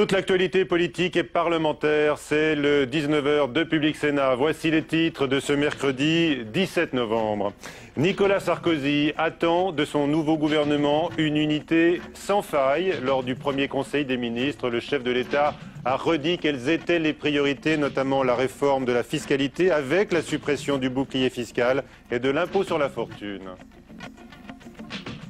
Toute l'actualité politique et parlementaire, c'est le 19h de Public Sénat. Voici les titres de ce mercredi 17 novembre. Nicolas Sarkozy attend de son nouveau gouvernement une unité sans faille. Lors du premier Conseil des ministres, le chef de l'État a redit quelles étaient les priorités, notamment la réforme de la fiscalité avec la suppression du bouclier fiscal et de l'impôt sur la fortune.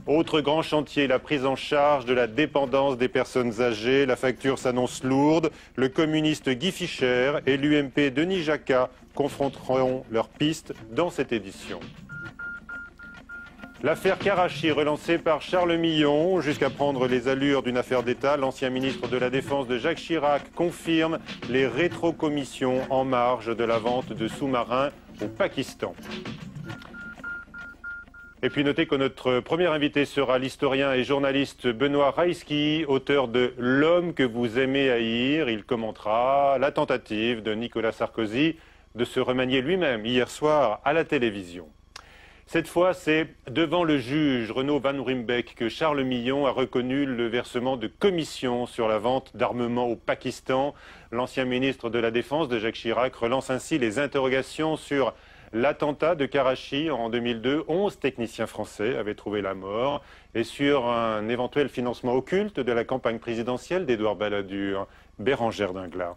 Autre grand chantier, la prise en charge de la dépendance des personnes âgées. La facture s'annonce lourde. Le communiste Guy Fischer et l'UMP Denis Jacquat confronteront leurs pistes dans cette édition. L'affaire Karachi, relancée par Charles Millon, jusqu'à prendre les allures d'une affaire d'État, l'ancien ministre de la Défense de Jacques Chirac confirme les rétrocommissions en marge de la vente de sous-marins au Pakistan. Et puis notez que notre premier invité sera l'historien et journaliste Benoît Raïski, auteur de L'homme que vous aimez haïr. Il commentera la tentative de Nicolas Sarkozy de se remanier lui-même hier soir à la télévision. Cette fois, c'est devant le juge Renaud Van Ruymbeck que Charles Millon a reconnu le versement de commissions sur la vente d'armement au Pakistan. L'ancien ministre de la Défense de Jacques Chirac relance ainsi les interrogations sur l'attentat de Karachi en 2002, 11 techniciens français avaient trouvé la mort, et sur un éventuel financement occulte de la campagne présidentielle d'Édouard Balladur. Bérangère Dinglas.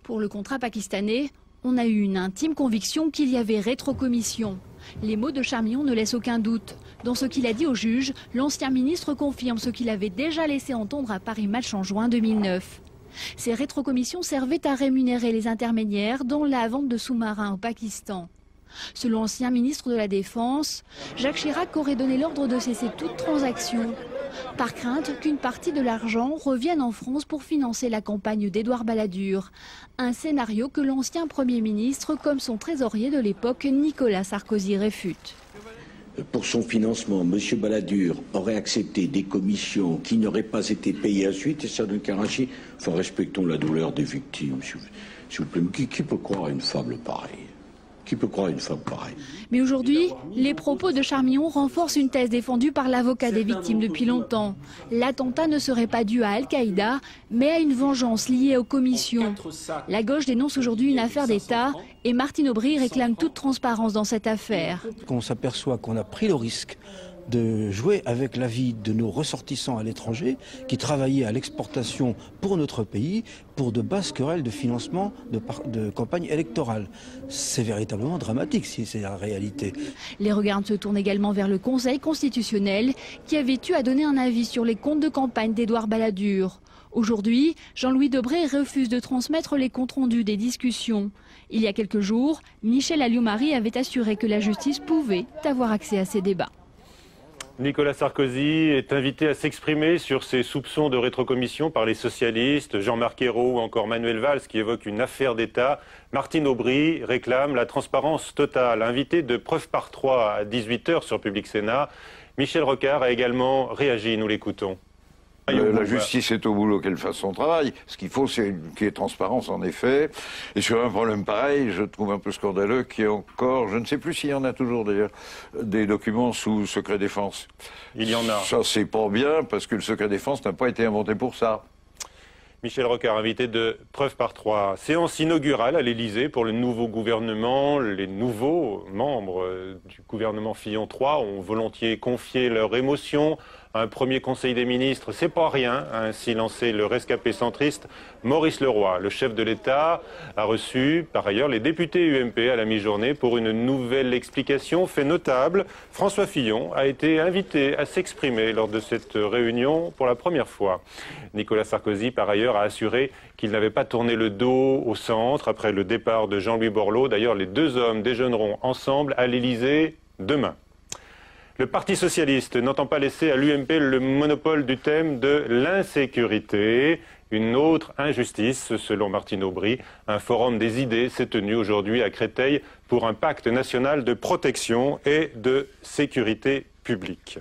Pour le contrat pakistanais, on a eu une intime conviction qu'il y avait rétrocommission. Les mots de Charmillon ne laissent aucun doute. Dans ce qu'il a dit au juge, l'ancien ministre confirme ce qu'il avait déjà laissé entendre à Paris Match en juin 2009. Ces rétrocommissions servaient à rémunérer les intermédiaires dans la vente de sous-marins au Pakistan. Selon l'ancien ministre de la Défense, Jacques Chirac aurait donné l'ordre de cesser toute transaction, par crainte qu'une partie de l'argent revienne en France pour financer la campagne d'Édouard Balladur. Un scénario que l'ancien Premier ministre, comme son trésorier de l'époque, Nicolas Sarkozy, réfute. Pour son financement, M. Balladur aurait accepté des commissions qui n'auraient pas été payées ensuite, et ça de Karachi. Enfin, respectons la douleur des victimes, s'il vous plaît. Qui peut croire à une fable pareille? Qui peut croire à une femme pareille? Mais aujourd'hui, les propos de Charmillon renforcent une thèse défendue par l'avocat des victimes depuis longtemps. L'attentat ne serait pas dû à Al-Qaïda, mais à une vengeance liée aux commissions. La gauche dénonce aujourd'hui une affaire d'État et Martine Aubry réclame toute transparence dans cette affaire. On s'aperçoit qu'on a pris le risque de jouer avec la vie de nos ressortissants à l'étranger qui travaillaient à l'exportation pour notre pays pour de basses querelles de financement de campagne électorale. C'est véritablement dramatique si c'est la réalité. Les regards se tournent également vers le Conseil constitutionnel qui avait eu à donner un avis sur les comptes de campagne d'Édouard Balladur. Aujourd'hui, Jean-Louis Debré refuse de transmettre les comptes rendus des discussions. Il y a quelques jours, Michel Alliot-Marie avait assuré que la justice pouvait avoir accès à ces débats. Nicolas Sarkozy est invité à s'exprimer sur ses soupçons de rétrocommission par les socialistes, Jean-Marc Ayrault ou encore Manuel Valls qui évoquent une affaire d'État. Martine Aubry réclame la transparence totale. Invité de Preuve par 3 à 18h sur Public Sénat, Michel Rocard a également réagi, nous l'écoutons. La justice est au boulot, qu'elle fasse son travail. Ce qu'il faut, c'est qu'il y ait transparence, en effet. Et sur un problème pareil, je trouve un peu scandaleux qu'il y ait encore, je ne sais plus s'il y en a toujours d'ailleurs, des documents sous secret défense. Il y en a. Ça, c'est pas bien, parce que le secret défense n'a pas été inventé pour ça. Michel Rocard, invité de Preuve par 3. Séance inaugurale à l'Élysée pour le nouveau gouvernement. Les nouveaux membres du gouvernement Fillon 3 ont volontiers confié leurs émotions. Un premier conseil des ministres, c'est pas rien, a ainsi lancé le rescapé centriste Maurice Leroy. Le chef de l'État a reçu par ailleurs les députés UMP à la mi-journée pour une nouvelle explication. Fait notable, François Fillon a été invité à s'exprimer lors de cette réunion pour la première fois. Nicolas Sarkozy par ailleurs a assuré qu'il n'avait pas tourné le dos au centre après le départ de Jean-Louis Borloo. D'ailleurs, les deux hommes déjeuneront ensemble à l'Élysée demain. Le Parti socialiste n'entend pas laisser à l'UMP le monopole du thème de l'insécurité. Une autre injustice, selon Martine Aubry. Un forum des idées s'est tenu aujourd'hui à Créteil pour un pacte national de protection et de sécurité publique.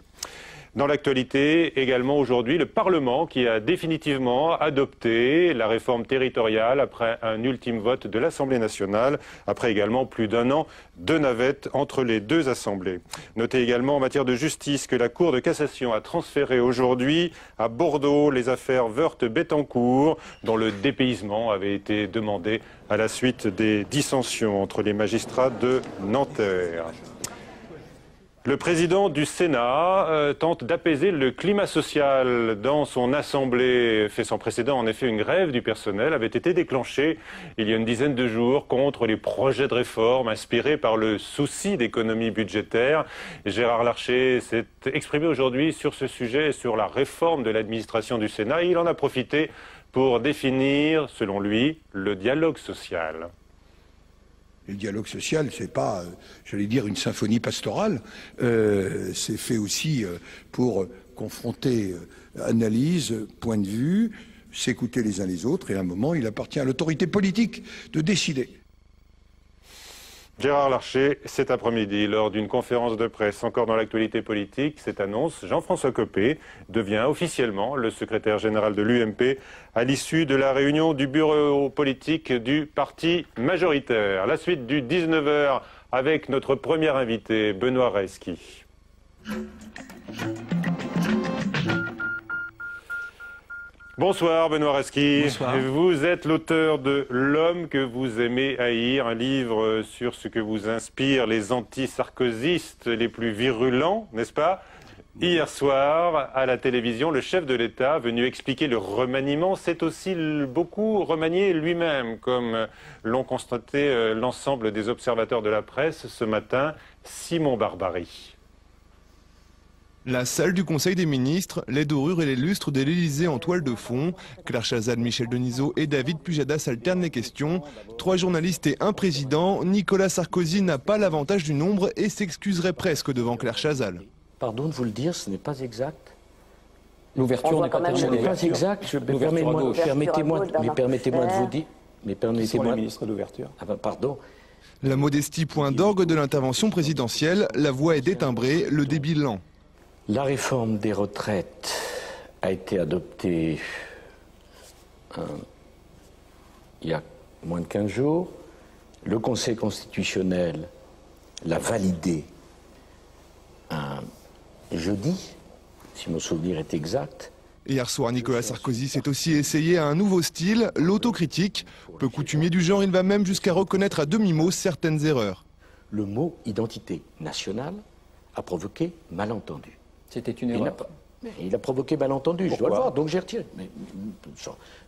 Dans l'actualité, également aujourd'hui, le Parlement qui a définitivement adopté la réforme territoriale après un ultime vote de l'Assemblée nationale, après également plus d'1 an de navette entre les deux assemblées. Notez également en matière de justice que la Cour de cassation a transféré aujourd'hui à Bordeaux les affaires Woerth-Bettencourt, dont le dépaysement avait été demandé à la suite des dissensions entre les magistrats de Nanterre. Le président du Sénat tente d'apaiser le climat social dans son assemblée. Fait sans précédent, en effet, une grève du personnel avait été déclenchée il y a une dizaine de jours contre les projets de réforme inspirés par le souci d'économie budgétaire. Gérard Larcher s'est exprimé aujourd'hui sur ce sujet et sur la réforme de l'administration du Sénat. Il en a profité pour définir, selon lui, le dialogue social. Le dialogue social, c'est pas, j'allais dire, une symphonie pastorale. C'est fait aussi pour confronter analyse, point de vue, s'écouter les uns les autres. Et à un moment, il appartient à l'autorité politique de décider. Gérard Larcher, cet après-midi, lors d'une conférence de presse encore dans l'actualité politique, cette annonce, Jean-François Copé devient officiellement le secrétaire général de l'UMP à l'issue de la réunion du bureau politique du parti majoritaire. La suite du 19h avec notre premier invité, Benoît Reski. Bonsoir Benoît Reski. Bonsoir. Vous êtes l'auteur de L'homme que vous aimez haïr, un livre sur ce que vous inspirent les anti-sarkozystes les plus virulents, n'est-ce pas? Hier soir, à la télévision, le chef de l'État, venu expliquer le remaniement, s'est aussi beaucoup remanié lui-même, comme l'ont constaté l'ensemble des observateurs de la presse ce matin. Simon Barbarie. La salle du Conseil des ministres, les dorures et les lustres de l'Élysée en toile de fond. Claire Chazal, Michel Denisot et David Pujadas alternent les questions. 3 journalistes et un président. Nicolas Sarkozy n'a pas l'avantage du nombre et s'excuserait presque devant Claire Chazal. Pardon de vous le dire, ce n'est pas exact. L'ouverture n'est pas Ce n'est pas exact. Permettez-moi de vous dire. Qui sont les ministres d'ouverture? Ah ben, pardon. La modestie, point d'orgue de l'intervention présidentielle. La voix est détimbrée, le débit lent. La réforme des retraites a été adoptée il y a moins de 15 jours. Le Conseil constitutionnel l'a validée un jeudi, si mon souvenir est exact. Hier soir, Nicolas Sarkozy s'est aussi essayé à un nouveau style, l'autocritique. Peu coutumier du genre, il va même jusqu'à reconnaître à demi-mot certaines erreurs. Le mot identité nationale a provoqué malentendu. C'était une erreur. Il a provoqué malentendu, je dois le voir, donc j'ai retiré. Mais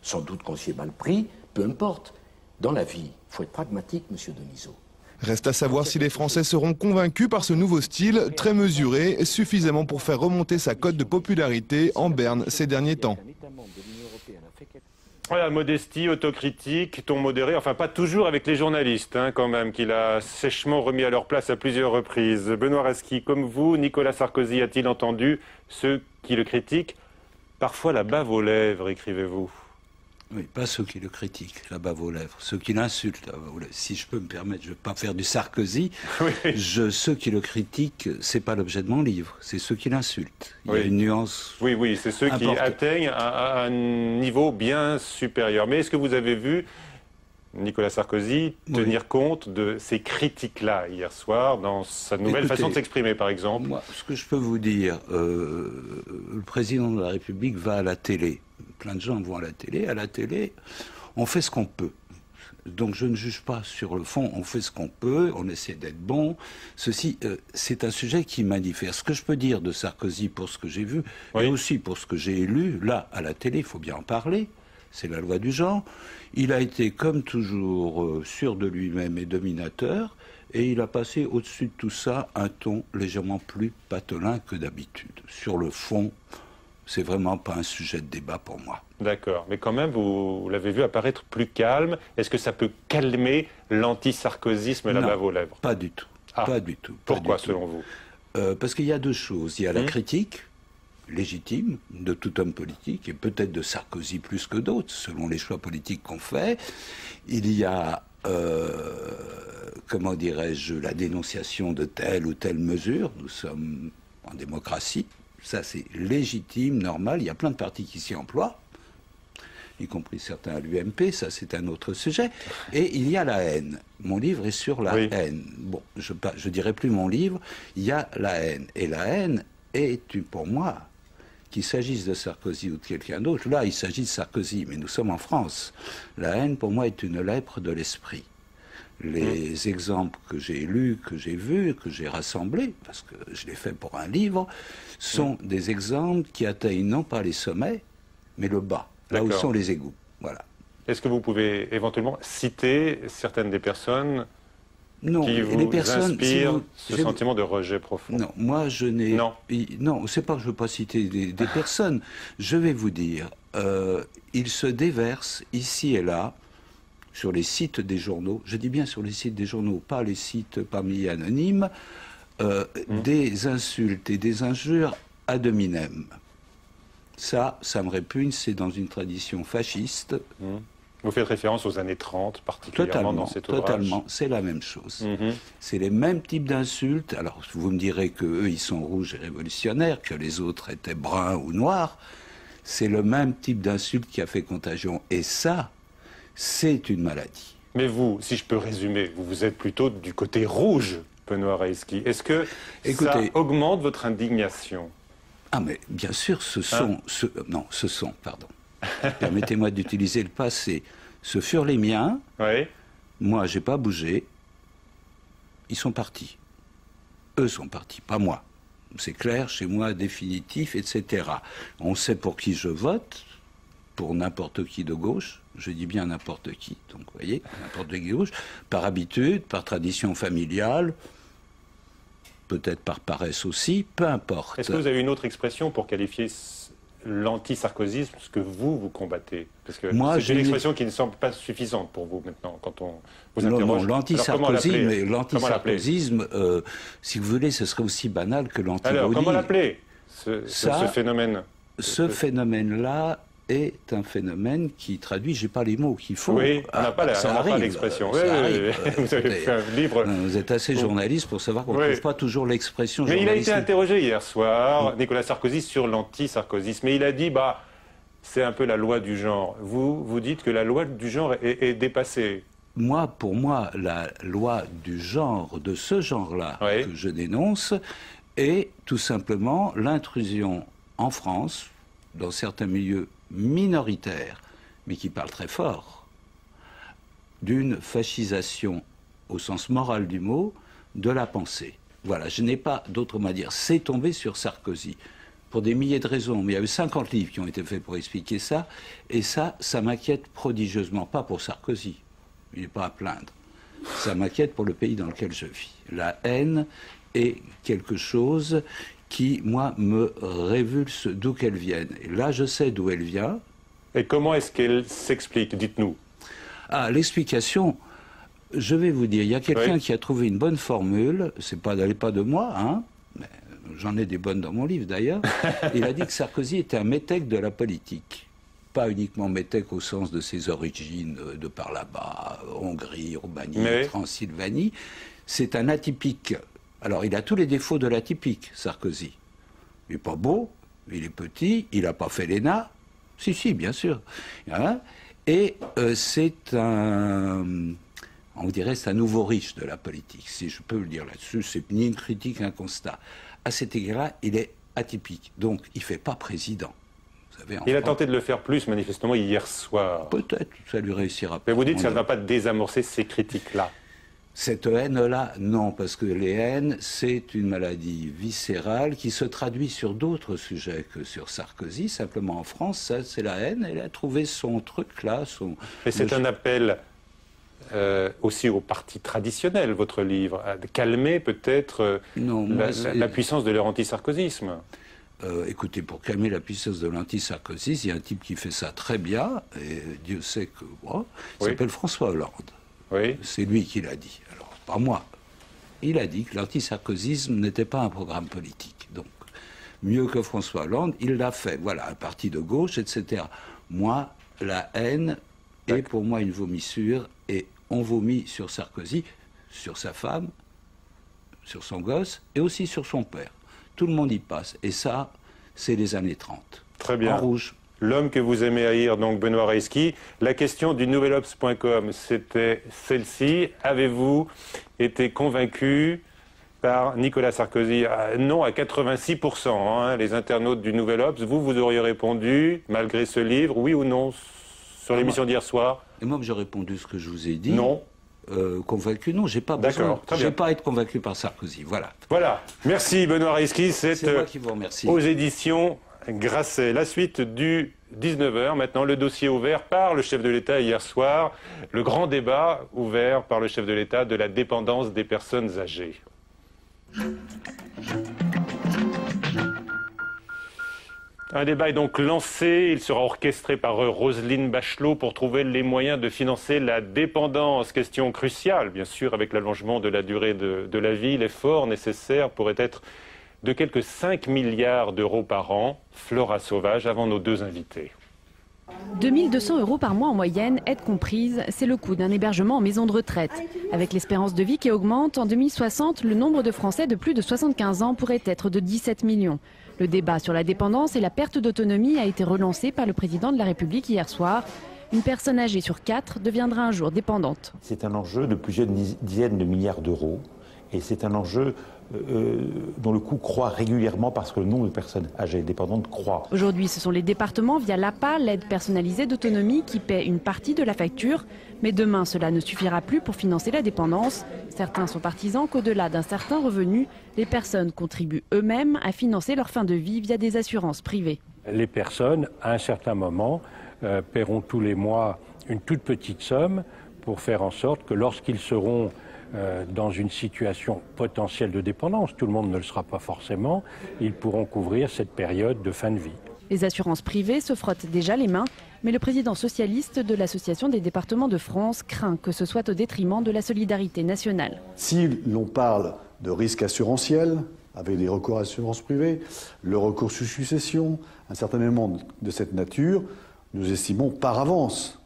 sans doute qu'on s'y est mal pris, peu importe. Dans la vie, il faut être pragmatique, monsieur Denisot. Reste à savoir si les Français seront convaincus par ce nouveau style, très mesuré, suffisamment pour faire remonter sa cote de popularité en berne ces derniers temps. Voilà, modestie, autocritique, ton modéré, enfin pas toujours avec les journalistes quand même, qu'il a sèchement remis à leur place à plusieurs reprises. Benoît Reski, comme vous, Nicolas Sarkozy a-t-il entendu ceux qui le critiquent parfois la bave aux lèvres, écrivez-vous? Oui, pas ceux qui le critiquent, la bave aux lèvres, ceux qui l'insultent. Si je peux me permettre, je ne vais pas faire du Sarkozy. Oui. Ceux qui le critiquent, c'est pas l'objet de mon livre, c'est ceux qui l'insultent. Il y a une nuance. Oui, c'est ceux qui atteignent un niveau bien supérieur. Mais est-ce que vous avez vu Nicolas Sarkozy tenir compte de ces critiques-là hier soir dans sa nouvelle façon de s'exprimer, par exemple? Moi, ce que je peux vous dire, le président de la République va à la télé. Plein de gens vont à la télé, on fait ce qu'on peut. Donc je ne juge pas sur le fond, on fait ce qu'on peut, on essaie d'être bon. Ceci, c'est un sujet qui manifeste. Ce que je peux dire de Sarkozy pour ce que j'ai vu, et aussi pour ce que j'ai lu, là, à la télé, il faut bien en parler, c'est la loi du genre. Il a été, comme toujours, sûr de lui-même et dominateur, et il a passé au-dessus de tout ça un ton légèrement plus patelin que d'habitude. Sur le fond, c'est vraiment pas un sujet de débat pour moi. D'accord, mais quand même, vous l'avez vu apparaître plus calme. Est-ce que ça peut calmer l'anti-sarkozysme et la bave aux lèvres? Pas du tout. Pas du tout. Pourquoi, selon vous? Parce qu'il y a deux choses. Il y a la critique légitime de tout homme politique, et peut-être de Sarkozy plus que d'autres, selon les choix politiques qu'on fait. Il y a, comment dirais-je, la dénonciation de telle ou telle mesure. Nous sommes en démocratie. Ça, c'est légitime, normal. Il y a plein de partis qui s'y emploient, y compris certains à l'UMP, ça c'est un autre sujet. Et il y a la haine. Mon livre est sur la haine. Bon, je dirais plus mon livre, il y a la haine. Et la haine est, pour moi, qu'il s'agisse de Sarkozy ou de quelqu'un d'autre, là il s'agit de Sarkozy, mais nous sommes en France. La haine, pour moi, est une lèpre de l'esprit. Les exemples que j'ai lus, que j'ai vus, que j'ai rassemblés, parce que je l'ai fait pour un livre, sont des exemples qui atteignent non pas les sommets, mais le bas. Là où sont les égouts. Voilà. Est-ce que vous pouvez éventuellement citer certaines des personnes qui vous inspirent ce sentiment de rejet profond? Non, moi je n'ai... Non, c'est pas que je ne veux pas citer des personnes. Je vais vous dire, ils se déversent ici et là sur les sites des journaux. Je dis bien sur les sites des journaux, pas les sites parmi anonymes, des insultes et des injures ad hominem. Ça me répugne, c'est dans une tradition fasciste. Vous faites référence aux années 30, particulièrement dans cet ouvrage. Totalement, c'est la même chose. C'est les mêmes types d'insultes. Alors, vous me direz qu'eux, ils sont rouges et révolutionnaires, que les autres étaient bruns ou noirs. C'est le même type d'insulte qui a fait contagion. Et ça, c'est une maladie. Mais vous, si je peux résumer, vous êtes plutôt du côté rouge, Benoît Raïsky. Est-ce que ça augmente votre indignation? Ah mais bien sûr, pardon. Permettez-moi d'utiliser le passé. Ce furent les miens. Moi, j'ai pas bougé. Ils sont partis. Eux sont partis, pas moi. C'est clair, chez moi, définitif, etc. On sait pour qui je vote, pour n'importe qui de gauche. Je dis bien n'importe qui. Donc, vous voyez, n'importe qui de gauche. Par habitude, par tradition familiale. Peut-être par paresse aussi, peu importe. Est-ce que vous avez une autre expression pour qualifier l'anti-sarkozysme, ce que vous combattez? Parce que c'est une expression qui ne semble pas suffisante pour vous maintenant, quand on vous interroge. Non, l'anti-sarkozysme, si vous voulez, ce serait aussi banal que l'anti-Gaudi. Alors, comment l'appeler, ce phénomène? Ce phénomène-là est un phénomène qui traduit, j'ai pas les mots qu'il faut. Oui, on n'a pas l'expression. Vous avez fait un livre. Vous êtes assez journaliste pour savoir qu'on ne trouve pas toujours l'expression journalistique. Mais il a été interrogé hier soir, Nicolas Sarkozy, sur l'anti-sarkozysme. Mais il a dit, c'est un peu la loi du genre. Vous dites que la loi du genre est dépassée. Pour moi, la loi du genre, de ce genre-là, que je dénonce, est tout simplement l'intrusion en France, dans certains milieux minoritaire, mais qui parle très fort, d'une fascisation, au sens moral du mot, de la pensée. Voilà, je n'ai pas d'autre mot à dire. C'est tombé sur Sarkozy, pour des milliers de raisons, mais il y a eu 50 livres qui ont été faits pour expliquer ça, et ça m'inquiète prodigieusement, pas pour Sarkozy, il n'est pas à plaindre, ça m'inquiète pour le pays dans lequel je vis. La haine est quelque chose qui, moi, me révulse d'où qu'elle vienne. Et là, je sais d'où elle vient. Et comment est-ce qu'elle s'explique? Dites-nous. Ah, l'explication, je vais vous dire, il y a quelqu'un qui a trouvé une bonne formule, c'est pas de moi, hein, mais j'en ai des bonnes dans mon livre d'ailleurs. Il a dit que Sarkozy était un métèque de la politique. Pas uniquement métèque au sens de ses origines, de par là-bas, Hongrie, Roumanie, Transylvanie. C'est un atypique. Alors, il a tous les défauts de l'atypique, Sarkozy. Il n'est pas beau, il est petit, il n'a pas fait l'ENA. Si, bien sûr. Hein? Et c'est on dirait, c'est un nouveau riche de la politique, si je peux le dire là-dessus. C'est ni une critique, un constat. À cet égard-là, il est atypique. Donc, il ne fait pas président. Vous savez, il a tenté de le faire plus, manifestement, hier soir. Peut-être, ça lui réussira pas. Mais vous dites que ça ne va pas désamorcer ces critiques-là. Cette haine-là, non, parce que les haines, c'est une maladie viscérale qui se traduit sur d'autres sujets que sur Sarkozy. Simplement en France, ça, c'est la haine. Elle a trouvé son truc là. Et c'est un appel aussi au parti traditionnel, votre livre, à calmer peut-être la puissance de leur anti-sarkozysme. Écoutez, pour calmer la puissance de l'anti-sarkozysme, il y a un type qui fait ça très bien, et Dieu sait que... il s'appelle François Hollande. C'est lui qui l'a dit. Alors, pas moi. Il a dit que l'anti-sarkozysme n'était pas un programme politique. Donc, mieux que François Hollande, il l'a fait. Voilà, un parti de gauche, etc. Moi, la haine est pour moi une vomissure, et on vomit sur Sarkozy, sur sa femme, sur son gosse, et aussi sur son père. Tout le monde y passe. Et ça, c'est les années 30. Très bien. En rouge. L'homme que vous aimez haïr, donc Benoît Reisky. La question du nouvelobs.com, c'était celle-ci. Avez-vous été convaincu par Nicolas Sarkozy? Non, à 86%. Hein, les internautes du Nouvel Obs, vous auriez répondu, malgré ce livre, oui ou non, sur l'émission d'hier soir? Et moi, j'ai répondu ce que je vous ai dit. Non. Convaincu, non, j'ai pas besoin. J'ai pas à être convaincu par Sarkozy. Voilà. Voilà. Merci Benoît Reisky. C'est moi qui vous remercie. Aux éditions Grasset. La suite du 19h. Maintenant, le dossier ouvert par le chef de l'État hier soir. Le grand débat ouvert par le chef de l'État de la dépendance des personnes âgées. Un débat est donc lancé, il sera orchestré par Roselyne Bachelot pour trouver les moyens de financer la dépendance. Question cruciale, bien sûr, avec l'allongement de la durée de la vie. L'effort nécessaire pourrait être de quelques 5 milliards d'euros par an. Flora Sauvage, avant nos deux invités. 2 200 € par mois en moyenne, aide comprise, c'est le coût d'un hébergement en maison de retraite. Avec l'espérance de vie qui augmente, en 2060, le nombre de Français de plus de 75 ans pourrait être de 17 millions. Le débat sur la dépendance et la perte d'autonomie a été relancé par le président de la République hier soir. Une personne âgée sur 4 deviendra un jour dépendante. C'est un enjeu de plusieurs dizaines de milliards d'euros et c'est un enjeu dont le coût croît régulièrement parce que le nombre de personnes âgées dépendantes croît. Aujourd'hui, ce sont les départements via l'APA, l'aide personnalisée d'autonomie, qui paient une partie de la facture. Mais demain, cela ne suffira plus pour financer la dépendance. Certains sont partisans qu'au-delà d'un certain revenu, les personnes contribuent eux-mêmes à financer leur fin de vie via des assurances privées. Les personnes, à un certain moment, paieront tous les mois une toute petite somme pour faire en sorte que lorsqu'ils seront dans une situation potentielle de dépendance, tout le monde ne le sera pas forcément, ils pourront couvrir cette période de fin de vie. Les assurances privées se frottent déjà les mains, mais le président socialiste de l'Association des départements de France craint que ce soit au détriment de la solidarité nationale. Si l'on parle de risque assurantiel, avec des recours à assurance privée, le recours sous succession, un certain élément de cette nature, nous estimons par avance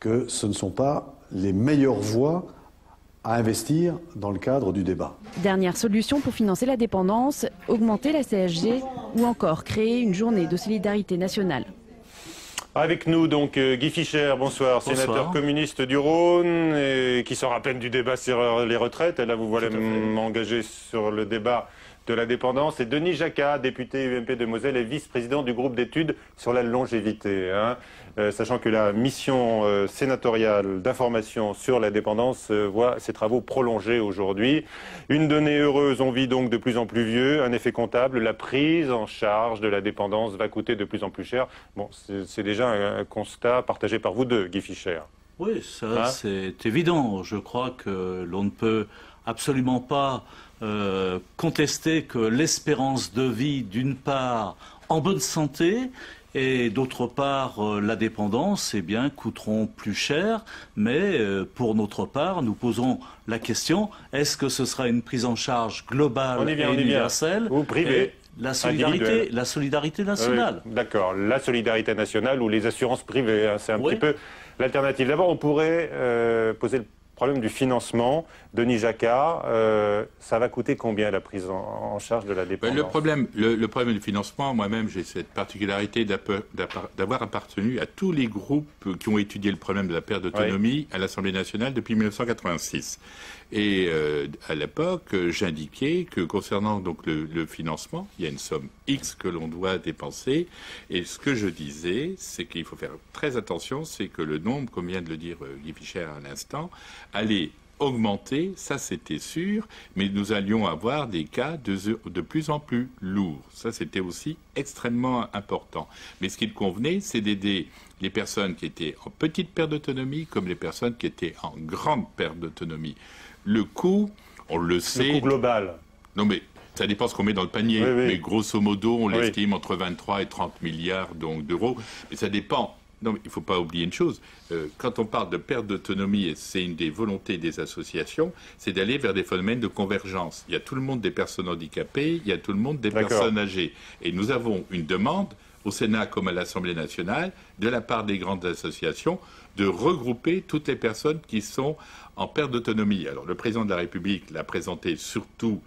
que ce ne sont pas les meilleures voies à investir dans le cadre du débat. Dernière solution pour financer la dépendance, augmenter la CSG ou encore créer une journée de solidarité nationale. Avec nous donc Guy Fischer, bonsoir, sénateur communiste du Rhône, et qui sort à peine du débat sur les retraites. Et là vous voilà m'engager sur le débat de la dépendance. Et Denis Jacquat, député UMP de Moselle et vice-président du groupe d'études sur la longévité. Sachant que la mission sénatoriale d'information sur la dépendance voit ses travaux prolongés aujourd'hui. Une donnée heureuse, on vit donc de plus en plus vieux. Un effet comptable, la prise en charge de la dépendance va coûter de plus en plus cher. Bon, c'est déjà un constat partagé par vous deux, Guy Fischer. Oui, ça c'est évident. Je crois que l'on ne peut absolument pas contester que l'espérance de vie, d'une part, en bonne santé, et d'autre part, la dépendance, eh bien, coûteront plus cher. Mais pour notre part, nous posons la question, est-ce que ce sera une prise en charge globale et universelle ou privée? La solidarité nationale. D'accord, la solidarité nationale ou les assurances privées, hein, c'est un petit peu l'alternative. D'abord, on pourrait poser le problème du financement. Denis Jacquat, ça va coûter combien la prise en charge de la dépendance? Le problème du financement, moi-même j'ai cette particularité d'avoir appartenu à tous les groupes qui ont étudié le problème de la perte d'autonomie à l'Assemblée nationale depuis 1986. Et à l'époque, j'indiquais que concernant donc le financement, il y a une somme X que l'on doit dépenser. Et ce que je disais, c'est qu'il faut faire très attention, c'est que le nombre, comme vient de le dire Guy Fischer à l'instant, allait augmenter, ça c'était sûr, mais nous allions avoir des cas de plus en plus lourds. Ça c'était aussi extrêmement important. Mais ce qu'il convenait, c'est d'aider les personnes qui étaient en petite perte d'autonomie comme les personnes qui étaient en grande perte d'autonomie. Le coût, on le sait... Le coût global. Non mais ça dépend ce qu'on met dans le panier. Oui. Mais grosso modo, on l'estime entre 23 et 30 milliards d'euros. Mais ça dépend. Non, mais il ne faut pas oublier une chose. Quand on parle de perte d'autonomie, et c'est une des volontés des associations, c'est d'aller vers des phénomènes de convergence. Il y a tout le monde des personnes handicapées, il y a tout le monde des personnes âgées. Et nous avons une demande, au Sénat comme à l'Assemblée nationale, de la part des grandes associations, de regrouper toutes les personnes qui sont en perte d'autonomie. Alors le président de la République l'a présenté surtout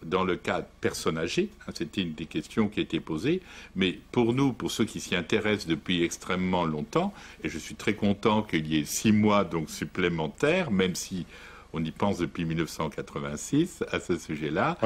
dans le cas de personnes âgées, c'était une des questions qui a été posée, mais pour nous, pour ceux qui s'y intéressent depuis extrêmement longtemps, et je suis très content qu'il y ait 6 mois donc supplémentaires, même si on y pense depuis 1986 à ce sujet-là,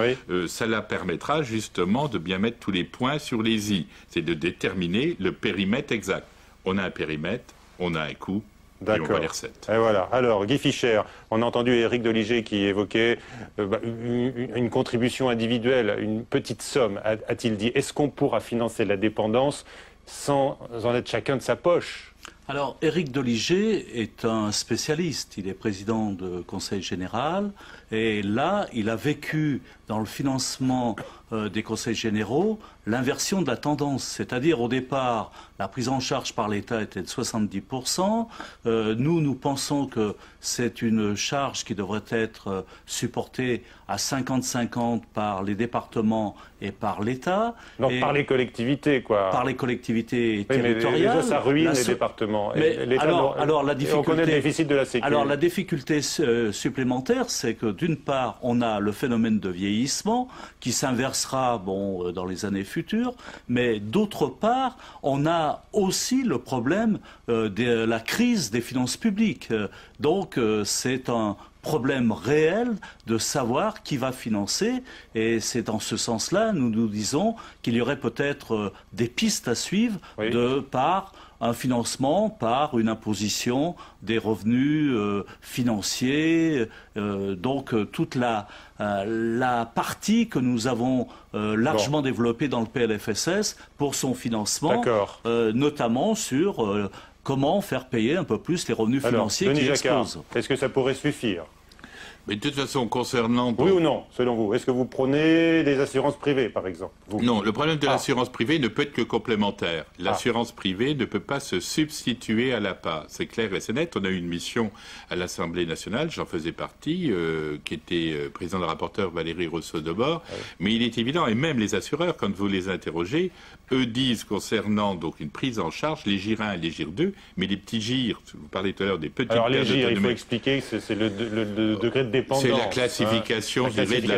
cela permettra justement de bien mettre tous les points sur les i, c'est de déterminer le périmètre exact. On a un périmètre, on a un coût, et on voit les recettes. Et voilà. Alors, Guy Fischer, on a entendu Éric Doligé qui évoquait une contribution individuelle, une petite somme, a-t-il dit. Est-ce qu'on pourra financer la dépendance sans en être chacun de sa poche ? Alors, Éric Doligé est un spécialiste. Il est président de Conseil général. Et là, il a vécu dans le financement des conseils généraux l'inversion de la tendance. C'est-à-dire, au départ, la prise en charge par l'État était de 70%. Nous pensons que c'est une charge qui devrait être supportée à 50-50 par les départements et par l'État. Donc par les collectivités, quoi. Par les collectivités territoriales. Mais déjà, ça ruine les départements. Mais alors, la difficulté, on connaît le déficit de la Sécu. Alors, la difficulté supplémentaire, c'est que d'une part, on a le phénomène de vieillissement qui s'inversera dans les années futures, mais d'autre part, on a aussi le problème de la crise des finances publiques. Donc, c'est un problème réel de savoir qui va financer, et c'est dans ce sens-là, nous disons qu'il y aurait peut-être des pistes à suivre par un financement, par une imposition des revenus financiers, donc toute la partie que nous avons largement développée dans le PLFSS pour son financement, notamment sur comment faire payer un peu plus les revenus financiers qui explosent. Est-ce que ça pourrait suffire ? Mais de toute façon, concernant... Oui ou non, selon vous? Est-ce que vous prenez des assurances privées, par exemple? Non, le problème de l'assurance privée ne peut être que complémentaire. L'assurance privée ne peut pas se substituer à l'APA. C'est clair et c'est net. On a eu une mission à l'Assemblée nationale, j'en faisais partie, qui était président de rapporteur Valérie Rousseau-Debord. Mais il est évident, et même les assureurs, quand vous les interrogez, eux disent concernant donc une prise en charge, les GIR 1 et les GIR 2, mais les petits GIR, vous parlez tout à l'heure des petites Alors les GIR, il faut expliquer que c'est le degré de dépendance. C'est la classification, je dirais, de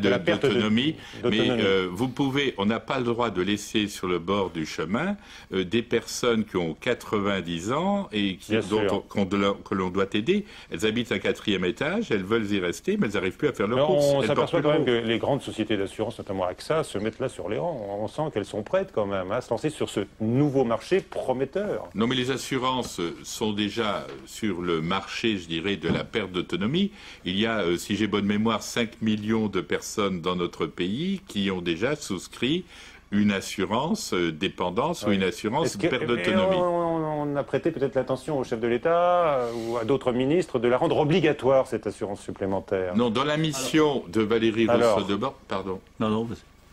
la perte d'autonomie. Mais vous pouvez, on n'a pas le droit de laisser sur le bord du chemin des personnes qui ont 90 ans et que l'on doit aider. Elles habitent un 4e étage, elles veulent y rester, mais elles n'arrivent plus à faire leur course. On s'aperçoit quand même que les grandes sociétés d'assurance, notamment AXA, se mettent là sur les rangs. On sent qu'elles sont prêtes quand même à se lancer sur ce nouveau marché prometteur. Non, mais les assurances sont déjà sur le marché, je dirais, de la perte d'autonomie. Il y a, si j'ai bonne mémoire, 5 millions de personnes dans notre pays qui ont déjà souscrit une assurance dépendance ou une assurance perte d'autonomie. On a prêté peut-être l'attention au chef de l'État ou à d'autres ministres de la rendre obligatoire, cette assurance supplémentaire. Non, dans la mission de Valérie Rousseau-Debord... Pardon. Non,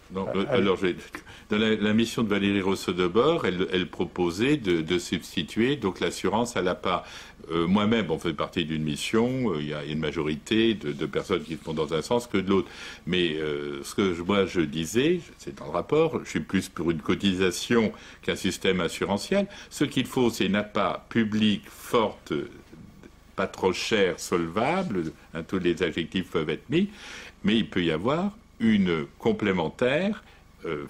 dans la mission de Valérie Rousseau-Debord, elle proposait de substituer donc l'assurance à l'APA. Moi-même, on fait partie d'une mission, il y a une majorité de personnes qui font dans un sens que de l'autre. Mais ce que moi je disais, c'est dans le rapport, je suis plus pour une cotisation qu'un système assurantiel. Ce qu'il faut, c'est une APA publique, forte, pas trop chère, solvable, tous les adjectifs peuvent être mis, mais il peut y avoir une complémentaire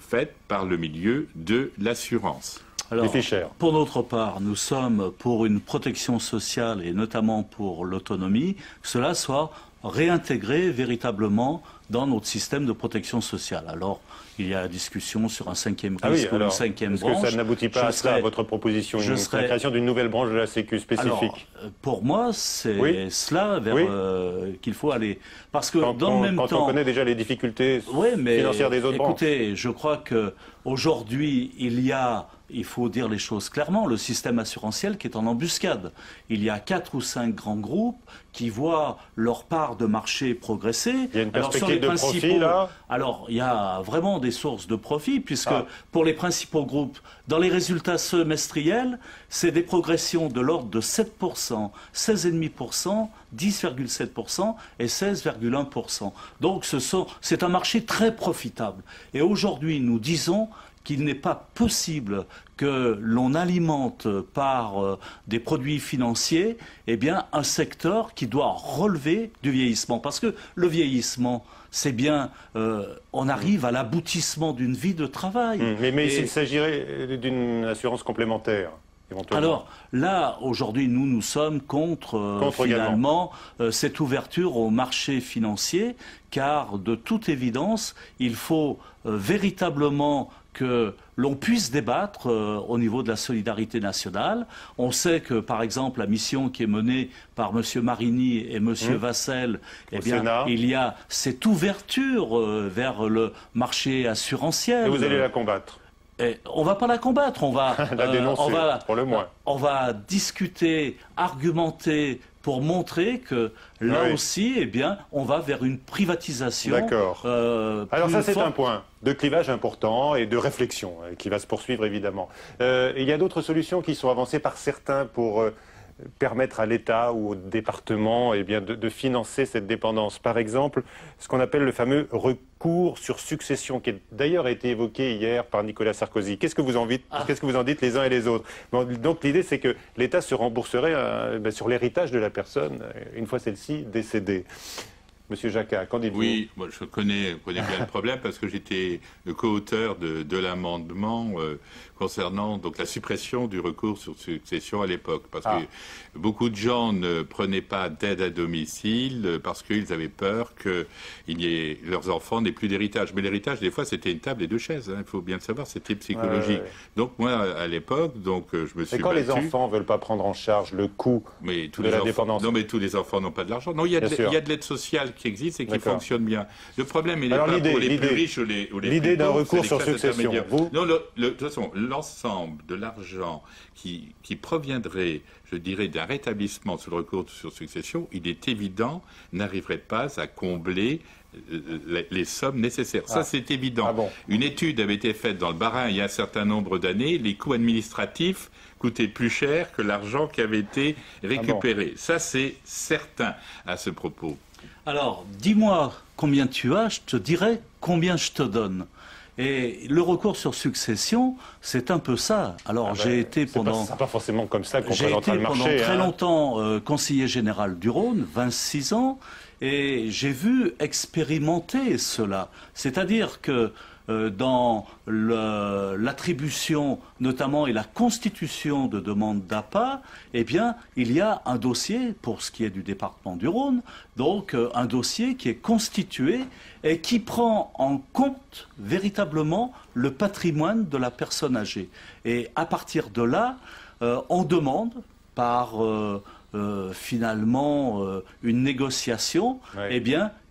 faite par le milieu de l'assurance. Alors, pour notre part, nous sommes pour une protection sociale et notamment pour l'autonomie, que cela soit réintégré véritablement dans notre système de protection sociale. Alors, il y a la discussion sur un 5e risque ou une 5e branche. Est-ce que ça n'aboutit pas à ça, votre proposition, la création d'une nouvelle branche de la Sécu spécifique? Alors, pour moi, c'est cela vers qu'il faut aller. Parce que dans le même temps... on connaît déjà les difficultés financières des autres branches. Écoutez, je crois qu'aujourd'hui, il faut dire les choses clairement, le système assurantiel qui est en embuscade. Il y a 4 ou 5 grands groupes qui voient leur part de marché progresser. Il y a une perspective de profit, là? Alors, il y a vraiment des sources de profit, puisque pour les principaux groupes, dans les résultats semestriels, c'est des progressions de l'ordre de 7%, 16,5%, 10,7% et 16,1%. Donc, c'est un marché très profitable. Et aujourd'hui, nous disons qu'il n'est pas possible que l'on alimente par des produits financiers un secteur qui doit relever du vieillissement. Parce que le vieillissement, c'est bien, on arrive à l'aboutissement d'une vie de travail. Mais s'il s'agirait d'une assurance complémentaire, éventuellement. Alors là, aujourd'hui, nous sommes contre finalement cette ouverture au marché financier, car de toute évidence, il faut véritablement que l'on puisse débattre au niveau de la solidarité nationale. On sait que, par exemple, la mission qui est menée par M. Marini et M. Vassel, il y a cette ouverture vers le marché assurantiel. Et vous allez la combattre? On ne va pas la combattre, on va la dénoncer, pour le moins. On va discuter, argumenter pour montrer que là aussi, on va vers une privatisation. D'accord. Alors ça, c'est un point de clivage important et de réflexion qui va se poursuivre évidemment. Il y a d'autres solutions qui sont avancées par certains pour permettre à l'État ou au département de financer cette dépendance. Par exemple, ce qu'on appelle le fameux recours sur succession, qui d'ailleurs a été évoqué hier par Nicolas Sarkozy. Qu'est-ce que vous en dites les uns et les autres? Donc l'idée, c'est que l'État se rembourserait sur l'héritage de la personne, une fois celle-ci décédée. Monsieur Jacquat, qu'en dites-vous? Oui, moi, je connais bien le problème parce que j'étais le co-auteur de l'amendement concernant donc la suppression du recours sur succession à l'époque. Parce que beaucoup de gens ne prenaient pas d'aide à domicile parce qu'ils avaient peur que leurs enfants n'aient plus d'héritage. Mais l'héritage, des fois, c'était une table et deux chaises. Il faut bien le savoir, c'était psychologique. Donc moi, à l'époque, je me suis battu. Et quand les enfants ne veulent pas prendre en charge le coût de la dépendance? Non, mais tous les enfants n'ont pas de l'argent. Non, il y a de l'aide sociale qui existe et qui fonctionne bien. Le problème, il n'est pas pour les plus riches ou les plus pauvres. L'idée d'un recours sur succession, Non, de toute façon, l'ensemble de l'argent qui proviendrait, je dirais, d'un rétablissement sur le recours sur succession, il est évident, n'arriverait pas à combler les sommes nécessaires. Ça, c'est évident. Une étude avait été faite dans le Bas-Rhin il y a un certain nombre d'années. Les coûts administratifs coûtaient plus cher que l'argent qui avait été récupéré. Ça, c'est certain à ce propos. Alors, dis-moi combien tu as, je te dirai combien je te donne. Et le recours sur succession, c'est un peu ça. Alors, j'ai été pendant... C'est pas forcément comme ça qu'on présentera le marché. J'ai été pendant très longtemps conseiller général du Rhône, 26 ans, et j'ai vu expérimenter cela. C'est-à-dire que dans l'attribution notamment et la constitution de demandes d'APA, il y a un dossier, pour ce qui est du département du Rhône, donc un dossier qui est constitué et qui prend en compte véritablement le patrimoine de la personne âgée. Et à partir de là, on demande par finalement une négociation,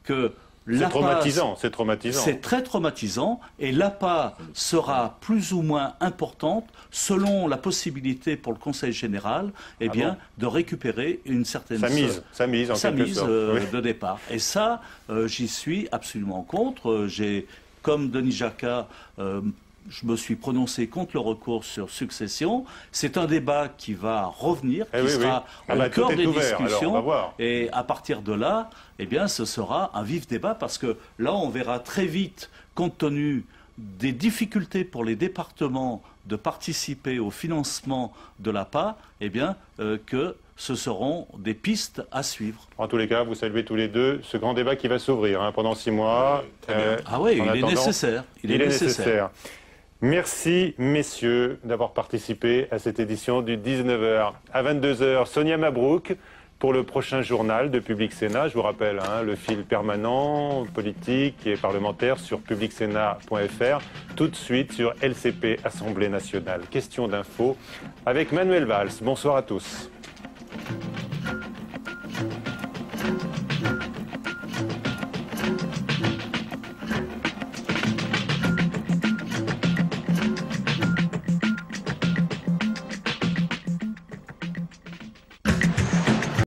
que c'est traumatisant, c'est traumatisant. C'est très traumatisant et l'APA sera plus ou moins importante selon la possibilité pour le Conseil général de récupérer une certaine sa mise de départ. Et ça, j'y suis absolument contre. Comme Denis Jacquat, je me suis prononcé contre le recours sur succession. C'est un débat qui va revenir, qui sera au cœur des discussions. Et à partir de là, ce sera un vif débat parce que là, on verra très vite, compte tenu des difficultés pour les départements de participer au financement de l'APA, que ce seront des pistes à suivre. En tous les cas, vous saluez tous les deux ce grand débat qui va s'ouvrir pendant 6 mois. Il est nécessaire. Il est nécessaire. Merci, messieurs, d'avoir participé à cette édition du 19h à 22h. Sonia Mabrouk pour le prochain journal de Public Sénat. Je vous rappelle, le fil permanent, politique et parlementaire sur publicsénat.fr. Tout de suite sur LCP, Assemblée nationale. Question d'info avec Manuel Valls. Bonsoir à tous.